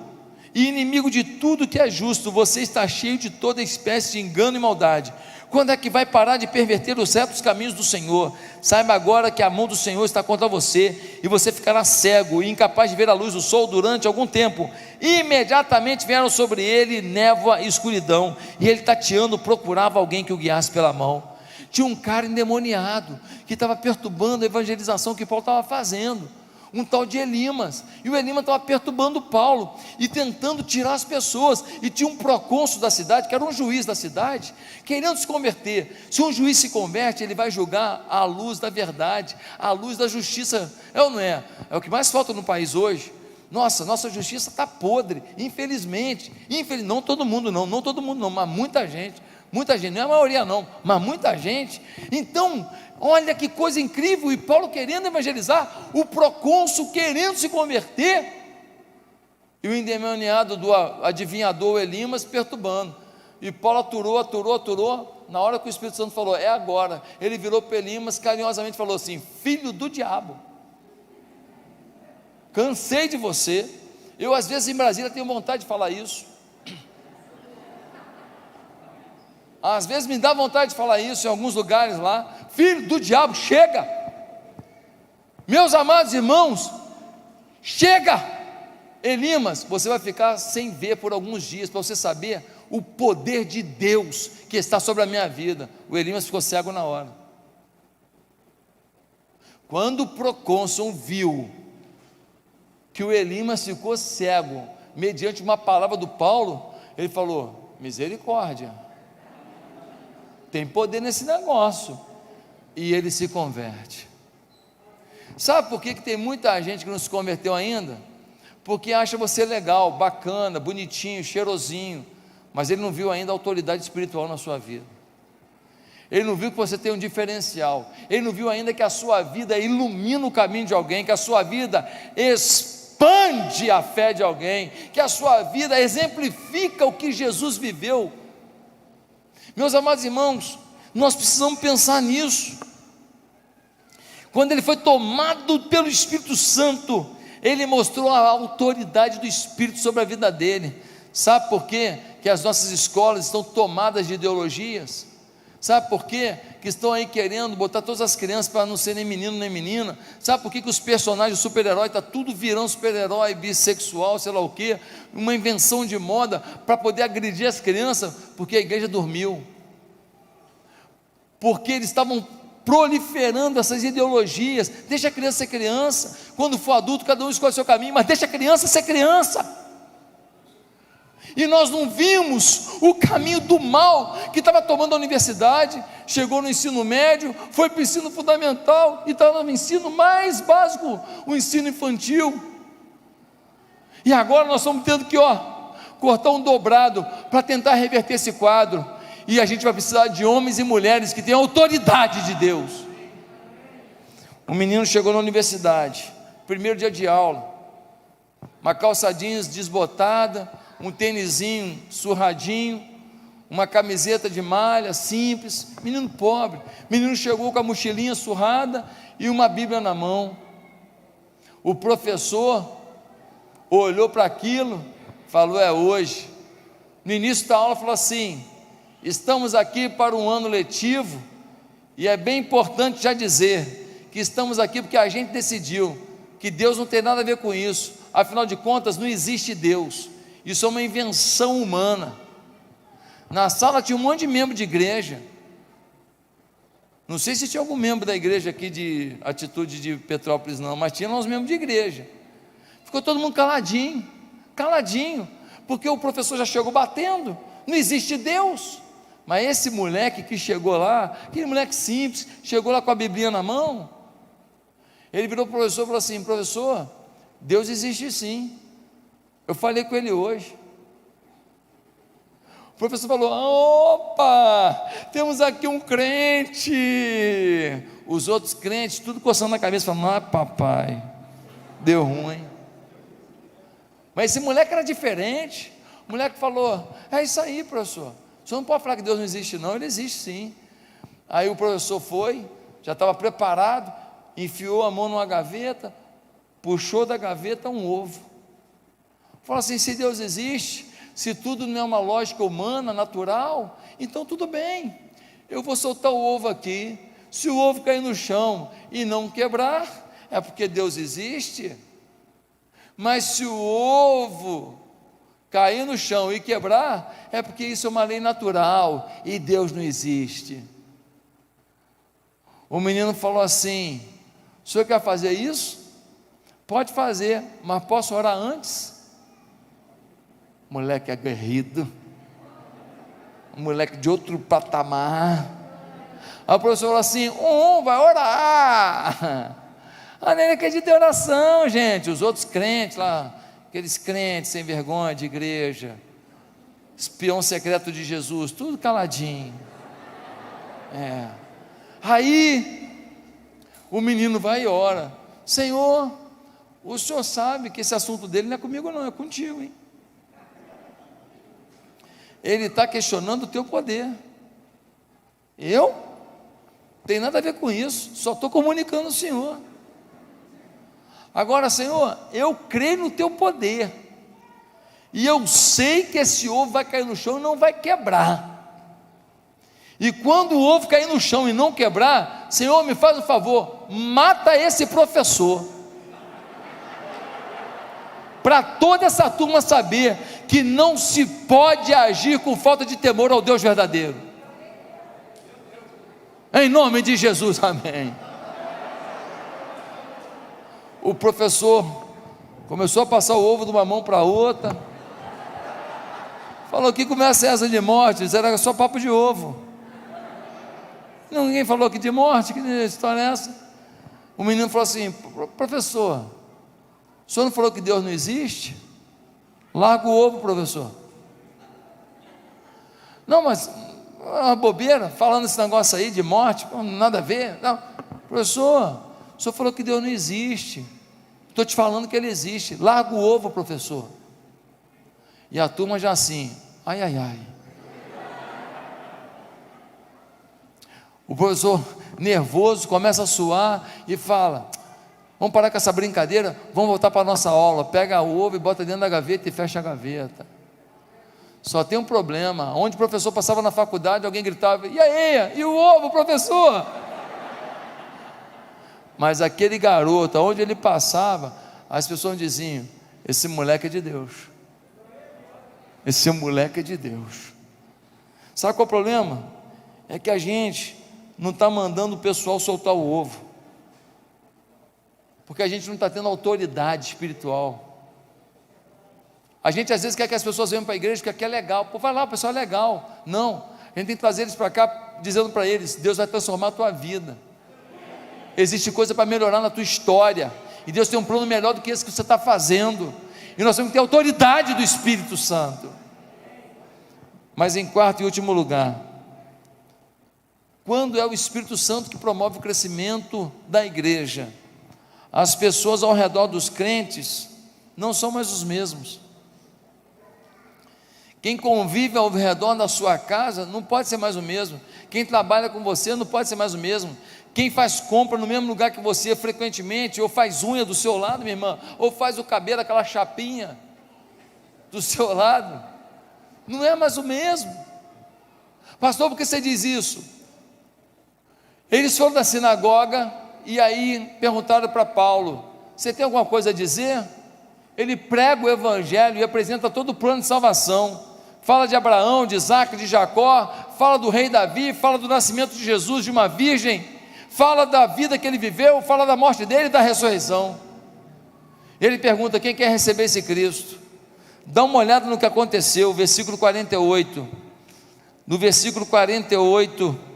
e inimigo de tudo que é justo, você está cheio de toda espécie de engano e maldade. Quando é que vai parar de perverter os retos caminhos do Senhor? Saiba agora que a mão do Senhor está contra você, e você ficará cego e incapaz de ver a luz do sol durante algum tempo. Imediatamente vieram sobre ele névoa e escuridão, e ele tateando procurava alguém que o guiasse pela mão. Tinha um cara endemoniado, que estava perturbando a evangelização que Paulo estava fazendo, um tal de Elimas, e o Elimas estava perturbando Paulo, e tentando tirar as pessoas, e tinha um procônsul da cidade, que era um juiz da cidade, querendo se converter. Se um juiz se converte, ele vai julgar à luz da verdade, à luz da justiça, é ou não é? É o que mais falta no país hoje. Nossa justiça está podre, infelizmente, não todo mundo não, mas muita muita gente, não é a maioria não, mas muita gente. Então, olha que coisa incrível, e Paulo querendo evangelizar, o procônsul querendo se converter, e o endemoniado do adivinhador Elimas perturbando, e Paulo aturou, na hora que o Espírito Santo falou, é agora, ele virou para Elimas, carinhosamente falou assim, filho do diabo, cansei de você. Eu às vezes em Brasília tenho vontade de falar isso, às vezes me dá vontade de falar isso em alguns lugares lá, filho do diabo, chega, meus amados irmãos, chega. Elimas, você vai ficar sem ver por alguns dias, para você saber o poder de Deus que está sobre a minha vida. O Elimas ficou cego na hora. Quando o procônsul viu que o Elimas ficou cego, mediante uma palavra do Paulo, ele falou, misericórdia, tem poder nesse negócio, e ele se converte. Sabe por que tem muita gente que não se converteu ainda? Porque acha você legal, bacana, bonitinho, cheirosinho, mas ele não viu ainda a autoridade espiritual na sua vida, ele não viu que você tem um diferencial, ele não viu ainda que a sua vida ilumina o caminho de alguém, que a sua vida expande a fé de alguém, que a sua vida exemplifica o que Jesus viveu. Meus amados irmãos, nós precisamos pensar nisso. Quando ele foi tomado pelo Espírito Santo, ele mostrou a autoridade do Espírito sobre a vida dele. Sabe por quê? Que as nossas escolas estão tomadas de ideologias. Sabe por quê? Que estão aí querendo botar todas as crianças para não ser nem menino nem menina. Sabe por quê? Que os personagens super-herói, está tudo virando super-herói, bissexual, sei lá o quê, uma invenção de moda, para poder agredir as crianças, porque a igreja dormiu, porque eles estavam proliferando essas ideologias. Deixa a criança ser criança, quando for adulto cada um escolhe o seu caminho, mas deixa a criança ser criança. E nós não vimos o caminho do mal que estava tomando a universidade, chegou no ensino médio, foi para o ensino fundamental, e está no ensino mais básico, o ensino infantil, e agora nós estamos tendo que cortar um dobrado, para tentar reverter esse quadro, e a gente vai precisar de homens e mulheres que tenham autoridade de Deus. Um menino chegou na universidade, primeiro dia de aula, uma calça jeans desbotada, um tênisinho surradinho, uma camiseta de malha simples, menino pobre. Menino chegou com a mochilinha surrada e uma Bíblia na mão. O professor olhou para aquilo, falou, é hoje. No início da aula falou assim, estamos aqui para um ano letivo, e é bem importante já dizer, que estamos aqui porque a gente decidiu, que Deus não tem nada a ver com isso, afinal de contas não existe Deus, isso é uma invenção humana. Na sala tinha um monte de membro de igreja, não sei se tinha algum membro da igreja aqui de Atitude de Petrópolis não, mas tinha lá uns membros de igreja. Ficou todo mundo caladinho, porque o professor já chegou batendo, não existe Deus. Mas esse moleque que chegou lá, aquele moleque simples, chegou lá com a Biblinha na mão, ele virou para o professor e falou assim, professor, Deus existe sim, eu falei com ele hoje. O professor falou, opa, temos aqui um crente. Os outros crentes, tudo coçando a cabeça, falando, papai, deu ruim. Mas esse moleque era diferente. O moleque falou, é isso aí, professor, o senhor não pode falar que Deus não existe não, ele existe sim. Aí o professor foi, já estava preparado, enfiou a mão numa gaveta, puxou da gaveta um ovo, falou assim, se Deus existe, se tudo não é uma lógica humana, natural, então tudo bem, eu vou soltar o ovo aqui, se o ovo cair no chão e não quebrar, é porque Deus existe, mas se o ovo cair no chão e quebrar, é porque isso é uma lei natural, e Deus não existe. O menino falou assim, o senhor quer fazer isso? Pode fazer, mas posso orar antes? Moleque aguerrido, um moleque de outro patamar. Aí o professor falou assim, vai orar. A nem acredita em oração, gente. Os outros crentes lá, aqueles crentes sem vergonha de igreja, espião secreto de Jesus, tudo caladinho. Aí o menino vai e ora: Senhor, o Senhor sabe que esse assunto dele não é comigo não, é contigo, hein? Ele está questionando o teu poder. Eu? Tem nada a ver com isso, só estou comunicando ao Senhor. Agora, Senhor, eu creio no teu poder, e eu sei que esse ovo vai cair no chão e não vai quebrar. E quando o ovo cair no chão e não quebrar, Senhor, me faz um favor, mata esse professor, para toda essa turma saber que não se pode agir com falta de temor ao Deus verdadeiro. Em nome de Jesus, amém. O professor começou a passar o ovo de uma mão para a outra, falou que começa essa de morte, isso era só papo de ovo. Ninguém falou que de morte, que história é essa? O menino falou assim: professor, o senhor não falou que Deus não existe? Larga o ovo, professor. Não, mas uma bobeira, falando esse negócio aí de morte, nada a ver. Não, professor, o senhor falou que Deus não existe, estou te falando que Ele existe, larga o ovo, professor. E a turma já assim, ai, ai, ai. O professor, nervoso, começa a suar e fala: vamos parar com essa brincadeira, vamos voltar para a nossa aula. Pega o ovo e bota dentro da gaveta e fecha a gaveta. Só tem um problema: onde o professor passava na faculdade, alguém gritava: e aí, e o ovo, professor? Mas aquele garoto, onde ele passava, as pessoas diziam: esse moleque é de Deus, esse moleque é de Deus. Sabe qual é o problema? É que a gente não está mandando o pessoal soltar o ovo, porque a gente não está tendo autoridade espiritual. A gente às vezes quer que as pessoas venham para a igreja, porque aqui é legal. Pô, vai lá, o pessoal é legal. Não, a gente tem que trazer eles para cá, dizendo para eles: Deus vai transformar a tua vida, existe coisa para melhorar na tua história, e Deus tem um plano melhor do que esse que você está fazendo, e nós temos que ter autoridade do Espírito Santo. Mas em quarto e último lugar, quando é o Espírito Santo que promove o crescimento da igreja, as pessoas ao redor dos crentes não são mais os mesmos. Quem convive ao redor da sua casa não pode ser mais o mesmo. Quem trabalha com você não pode ser mais o mesmo. Quem faz compra no mesmo lugar que você frequentemente, ou faz unha do seu lado, minha irmã, ou faz o cabelo, aquela chapinha do seu lado, não é mais o mesmo. Pastor, por que você diz isso? Eles foram da sinagoga e aí perguntaram para Paulo: você tem alguma coisa a dizer? Ele prega o evangelho e apresenta todo o plano de salvação, fala de Abraão, de Isaac, de Jacó, fala do rei Davi, fala do nascimento de Jesus, de uma virgem, fala da vida que ele viveu, fala da morte dele e da ressurreição. Ele pergunta: quem quer receber esse Cristo? Dá uma olhada no que aconteceu, versículo 48. No versículo 48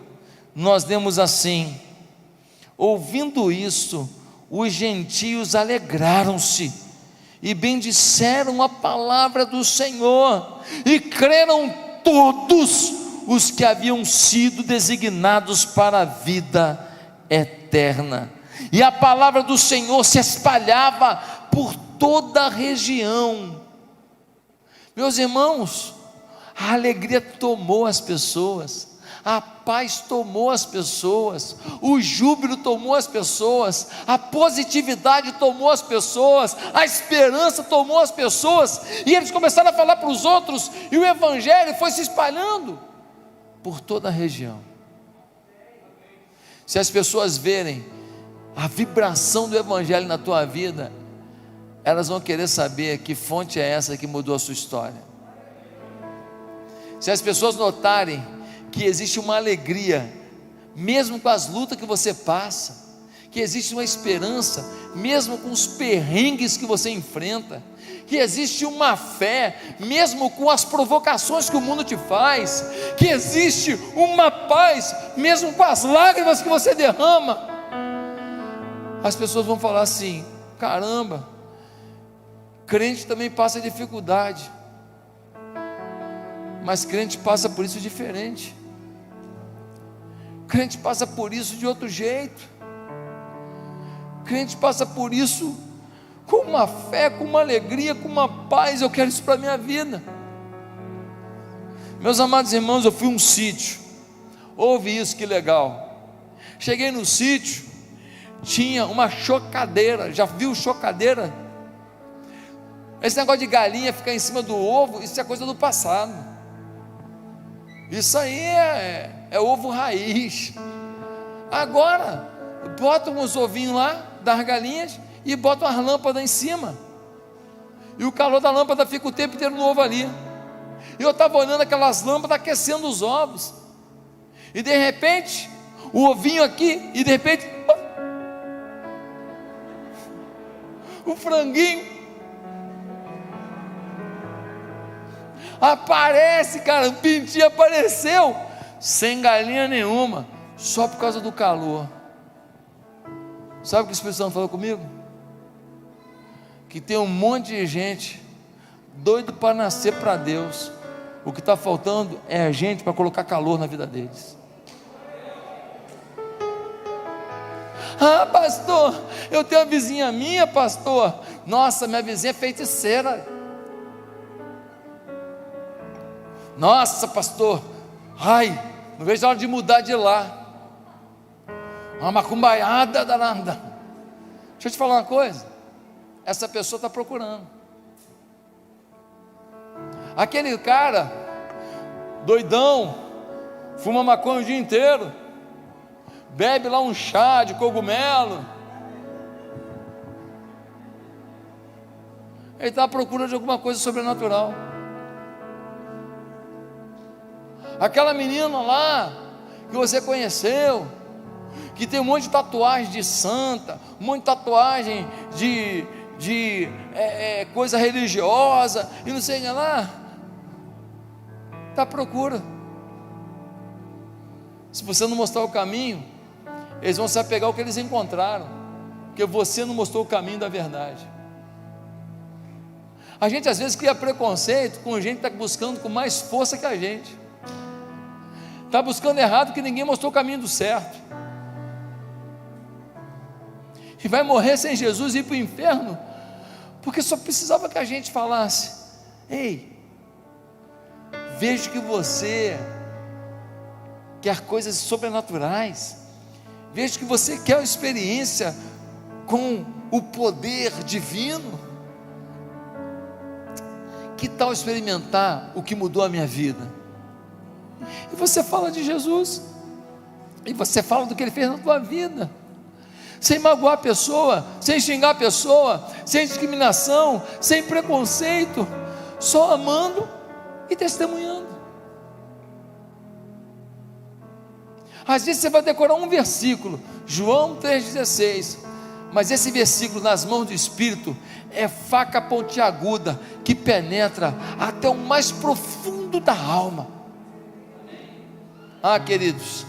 nós lemos assim: ouvindo isso, os gentios alegraram-se e bendisseram a palavra do Senhor, e creram todos os que haviam sido designados para a vida eterna. E a palavra do Senhor se espalhava por toda a região. Meus irmãos, a alegria tomou as pessoas, a paz tomou as pessoas, o júbilo tomou as pessoas, a positividade tomou as pessoas, a esperança tomou as pessoas, e eles começaram a falar para os outros, e o evangelho foi se espalhando por toda a região. Se as pessoas verem a vibração do evangelho na tua vida, elas vão querer saber que fonte é essa que mudou a sua história. Se as pessoas notarem que existe uma alegria, mesmo com as lutas que você passa, que existe uma esperança, mesmo com os perrengues que você enfrenta, que existe uma fé, mesmo com as provocações que o mundo te faz, que existe uma paz, mesmo com as lágrimas que você derrama, as pessoas vão falar assim: caramba, crente também passa dificuldade. Mas crente passa por isso diferente. Crente passa por isso de outro jeito. Crente passa por isso com uma fé, com uma alegria, com uma paz. Eu quero isso para a minha vida. Meus amados irmãos, eu fui a um sítio. Ouve isso, que legal. Cheguei no sítio, tinha uma chocadeira. Já viu chocadeira? Esse negócio de galinha ficar em cima do ovo, isso é coisa do passado. Isso aí é ovo raiz. Agora, botam uns ovinhos lá das galinhas e botam as lâmpadas em cima. E o calor da lâmpada fica o tempo inteiro no ovo ali. E eu estava olhando aquelas lâmpadas aquecendo os ovos. E de repente, o ovinho aqui, e de repente, o franguinho aparece, cara, um pintinho apareceu, sem galinha nenhuma, só por causa do calor. Sabe o que o Espírito Santo falou comigo? Que tem um monte de gente doido para nascer para Deus. O que está faltando é a gente para colocar calor na vida deles. Ah, pastor, eu tenho uma vizinha minha, pastor. Nossa, minha vizinha é feiticeira. Nossa, pastor, ai, não vejo a hora de mudar de lá. Uma macumbaiada danada. Deixa eu te falar uma coisa. Essa pessoa está procurando. Aquele cara doidão, fuma maconha o dia inteiro, bebe lá um chá de cogumelo, ele está à procura de alguma coisa sobrenatural. Aquela menina lá que você conheceu, que tem um monte de tatuagem de santa, um monte de tatuagem de coisa religiosa e não sei o que lá, está à procura. Se você não mostrar o caminho, eles vão se apegar ao que eles encontraram, porque você não mostrou o caminho da verdade. A gente às vezes cria preconceito com gente que está buscando com mais força que a gente, está buscando errado porque ninguém mostrou o caminho do certo, e vai morrer sem Jesus e ir para o inferno, porque só precisava que a gente falasse: ei, vejo que você quer coisas sobrenaturais, vejo que você quer uma experiência com o poder divino, que tal experimentar o que mudou a minha vida? E você fala de Jesus, e você fala do que Ele fez na tua vida, sem magoar a pessoa, sem xingar a pessoa, sem discriminação, sem preconceito, só amando e testemunhando. Às vezes você vai decorar um versículo, João 3,16, mas esse versículo nas mãos do Espírito é faca pontiaguda que penetra até o mais profundo da alma. Ah, queridos,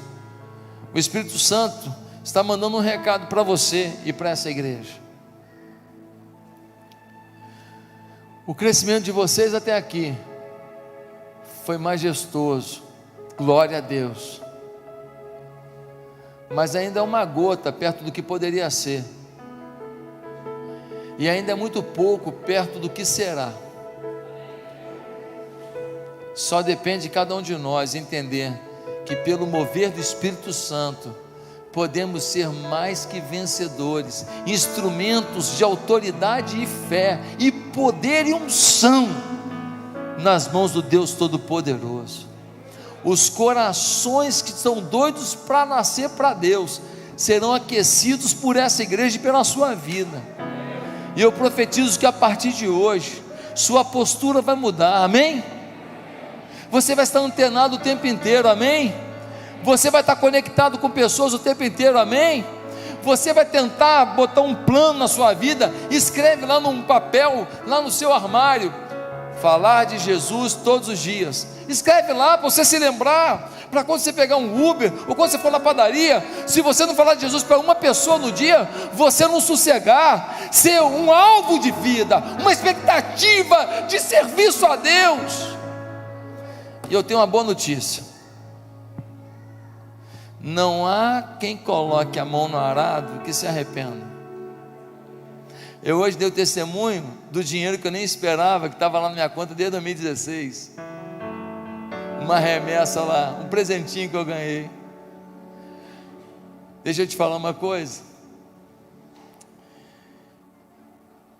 o Espírito Santo está mandando um recado para você e para essa igreja. O crescimento de vocês até aqui foi majestoso, glória a Deus, mas ainda é uma gota perto do que poderia ser, e ainda é muito pouco perto do que será. Só depende de cada um de nós entender que pelo mover do Espírito Santo podemos ser mais que vencedores, instrumentos de autoridade e fé, e poder e unção nas mãos do Deus Todo-Poderoso. Os corações que estão doidos para nascer para Deus serão aquecidos por essa igreja e pela sua vida, e eu profetizo que a partir de hoje sua postura vai mudar, amém? Você vai estar antenado o tempo inteiro, amém? Você vai estar conectado com pessoas o tempo inteiro, amém? Você vai tentar botar um plano na sua vida, escreve lá num papel, lá no seu armário, falar de Jesus todos os dias. Escreve lá para você se lembrar, para quando você pegar um Uber, ou quando você for na padaria, se você não falar de Jesus para uma pessoa no dia, você não sossegar, ser um alvo de vida, uma expectativa de serviço a Deus. E eu tenho uma boa notícia: não há quem coloque a mão no arado que se arrependa. Eu hoje dei o testemunho do dinheiro que eu nem esperava, que estava lá na minha conta desde 2016. Uma remessa lá, um presentinho que eu ganhei. Deixa eu te falar uma coisa.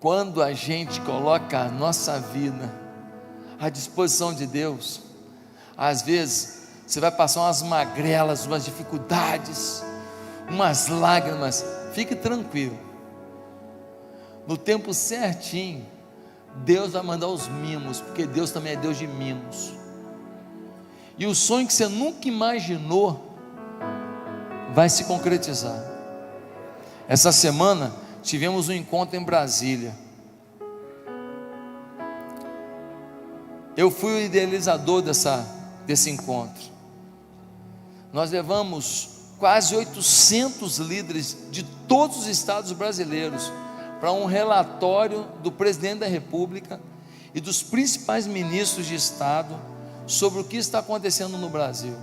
Quando a gente coloca a nossa vida à disposição de Deus, às vezes você vai passar umas magrelas, umas dificuldades, umas lágrimas. Fique tranquilo, no tempo certinho Deus vai mandar os mimos, porque Deus também é Deus de mimos. E o sonho que você nunca imaginou vai se concretizar. Essa semana tivemos um encontro em Brasília. Eu fui o idealizador desse encontro. Nós levamos quase 800 líderes de todos os estados brasileiros para um relatório do presidente da República e dos principais ministros de estado sobre o que está acontecendo no Brasil.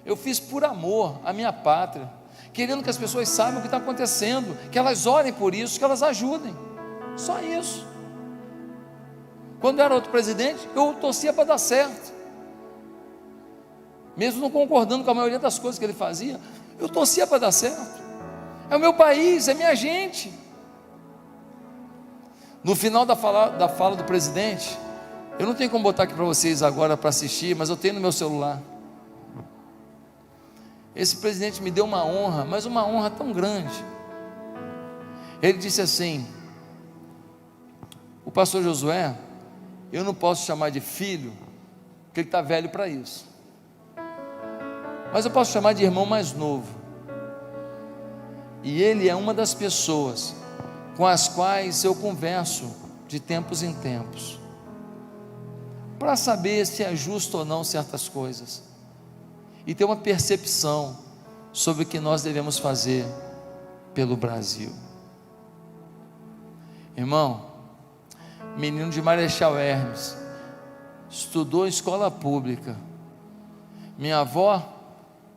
Eu fiz por amor à minha pátria, querendo que as pessoas saibam o que está acontecendo, que elas orem por isso, que elas ajudem. Só isso. Quando era outro presidente, eu torcia para dar certo, mesmo não concordando com a maioria das coisas que ele fazia, eu torcia para dar certo. É o meu país, é minha gente. No final da fala do presidente, eu não tenho como botar aqui para vocês agora para assistir, mas eu tenho no meu celular. Esse presidente me deu uma honra, mas uma honra tão grande. Ele disse assim: o pastor Josué, eu não posso chamar de filho, porque ele está velho para isso, mas eu posso chamar de irmão mais novo. E ele é uma das pessoas com as quais eu converso de tempos em tempos, para saber se é justo ou não certas coisas, e ter uma percepção sobre o que nós devemos fazer pelo Brasil. Irmão, menino de Marechal Hermes, estudou em escola pública. Minha avó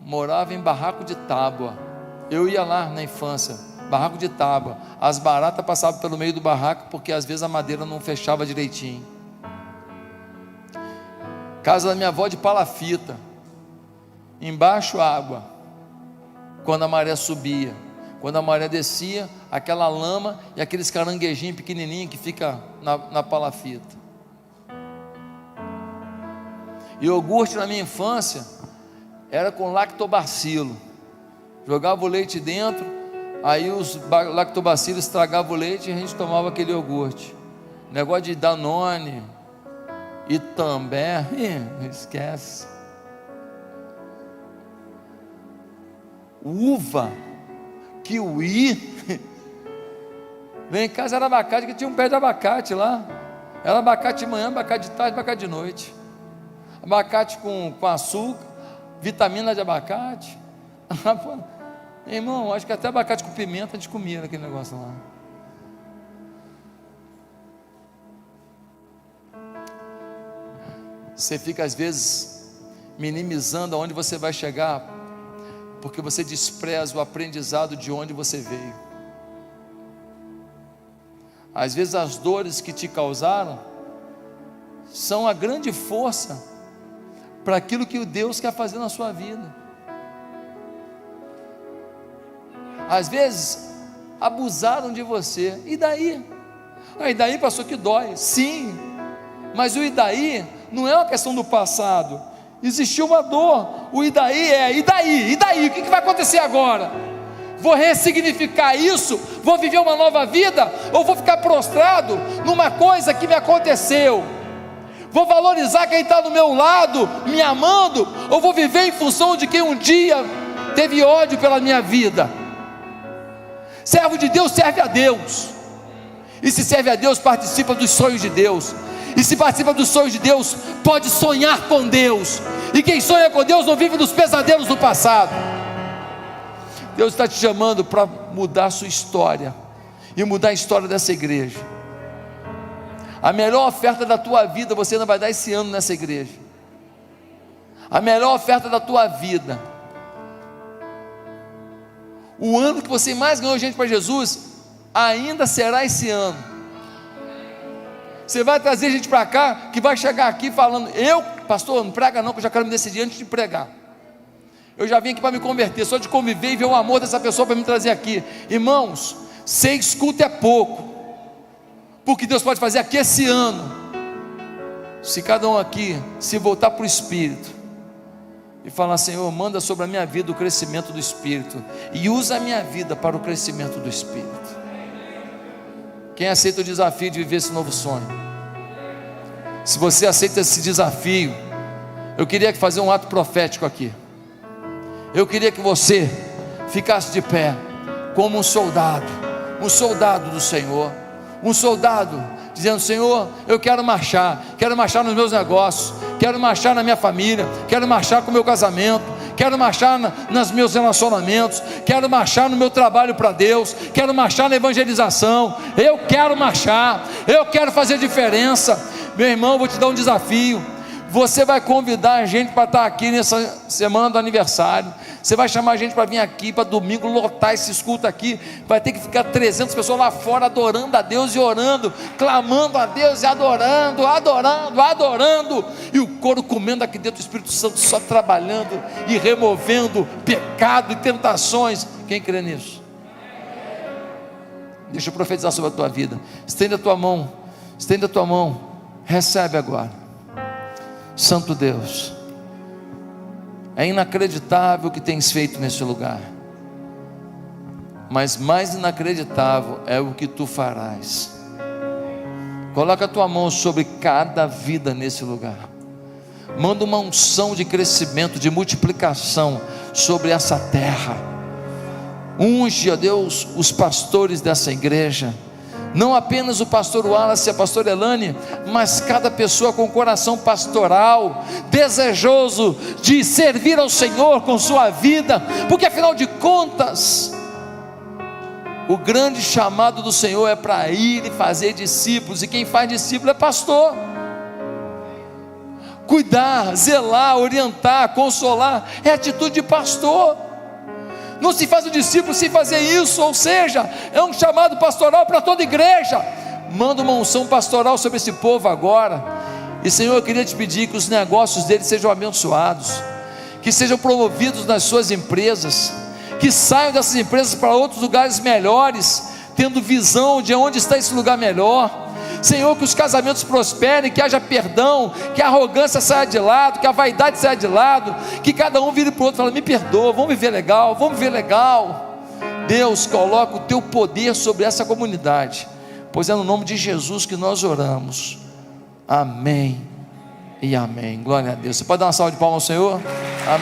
morava em barraco de tábua. Eu ia lá na infância, barraco de tábua. As baratas passavam pelo meio do barraco, porque às vezes a madeira não fechava direitinho. Casa da minha avó de palafita, embaixo água, quando a maré subia. Quando a maré descia, aquela lama e aqueles caranguejinhos pequenininhos que fica na palafita. Iogurte na minha infância era com lactobacilo. Jogava o leite dentro, aí os lactobacilos estragavam o leite e a gente tomava aquele iogurte. Negócio de Danone e também, esquece. Uva, kiwi. Vem em casa, era abacate, que tinha um pé de abacate lá. Era abacate de manhã, abacate de tarde, abacate de noite. Abacate com açúcar, vitamina de abacate. Meu irmão, acho que até abacate com pimenta a gente comia naquele negócio lá. Você fica às vezes minimizando aonde você vai chegar, porque você despreza o aprendizado de onde você veio. Às vezes as dores que te causaram são a grande força para aquilo que Deus quer fazer na sua vida. Às vezes abusaram de você, e daí? E daí, pastor, que dói? Sim, mas o e daí não é uma questão do passado. Existiu uma dor, o e daí? E daí? O que vai acontecer agora? Vou ressignificar isso? Vou viver uma nova vida? Ou vou ficar prostrado numa coisa que me aconteceu? Vou valorizar quem está do meu lado, me amando? Ou vou viver em função de quem um dia teve ódio pela minha vida? Servo de Deus serve a Deus, e se serve a Deus, participa dos sonhos de Deus, e se participa dos sonhos de Deus, pode sonhar com Deus, e quem sonha com Deus não vive dos pesadelos do passado. Deus está te chamando para mudar a sua história, e mudar a história dessa igreja. A melhor oferta da tua vida você ainda vai dar esse ano nessa igreja. A melhor oferta da tua vida. O ano que você mais ganhou gente para Jesus ainda será esse ano. Você vai trazer gente para cá que vai chegar aqui falando: eu, pastor, não prega não, que eu já quero me decidir antes de pregar. Eu já vim aqui para me converter, só de conviver e ver o amor dessa pessoa para me trazer aqui. Irmãos, ser escuta é pouco, porque Deus pode fazer aqui esse ano, se cada um aqui se voltar para o Espírito e falar: Senhor, manda sobre a minha vida o crescimento do Espírito, e usa a minha vida para o crescimento do Espírito. Quem aceita o desafio de viver esse novo sonho? Se você aceita esse desafio, eu queria fazer um ato profético aqui. Eu queria que você ficasse de pé como um soldado do Senhor, um soldado dizendo: Senhor, eu quero marchar nos meus negócios, quero marchar na minha família, quero marchar com o meu casamento, quero marchar nos meus relacionamentos, quero marchar no meu trabalho para Deus, quero marchar na evangelização, eu quero marchar, eu quero fazer diferença. Meu irmão, vou te dar um desafio. Você vai convidar a gente para estar aqui nessa semana do aniversário. Você vai chamar a gente para vir aqui, para domingo lotar esse culto aqui. Vai ter que ficar 300 pessoas lá fora adorando a Deus e orando, clamando a Deus e adorando. E o coro comendo aqui dentro, do Espírito Santo só trabalhando e removendo pecado e tentações. Quem crê nisso? Deixa eu profetizar sobre a tua vida. Estende a tua mão, recebe agora. Santo Deus, é inacreditável o que tens feito neste lugar, mas mais inacreditável é o que tu farás. Coloca a tua mão sobre cada vida nesse lugar. Manda uma unção de crescimento, de multiplicação sobre essa terra. Unge, ó Deus, os pastores dessa igreja, não apenas o pastor Wallace e a pastora Elane, mas cada pessoa com coração pastoral, desejoso de servir ao Senhor com sua vida, porque afinal de contas, o grande chamado do Senhor é para ir e fazer discípulos, e quem faz discípulo é pastor. Cuidar, zelar, orientar, consolar, é atitude de pastor. Não se faz o discípulo sem fazer isso, ou seja, é um chamado pastoral para toda igreja. Manda uma unção pastoral sobre esse povo agora. E Senhor, eu queria te pedir que os negócios deles sejam abençoados, que sejam promovidos nas suas empresas, que saiam dessas empresas para outros lugares melhores, tendo visão de onde está esse lugar melhor. Senhor, que os casamentos prosperem, que haja perdão, que a arrogância saia de lado, que a vaidade saia de lado, que cada um vire para o outro e fale: me perdoa, vamos viver legal, Deus, coloca o teu poder sobre essa comunidade, pois é no nome de Jesus que nós oramos, amém e amém. Glória a Deus. Você pode dar uma salva de palmas ao Senhor? Amém.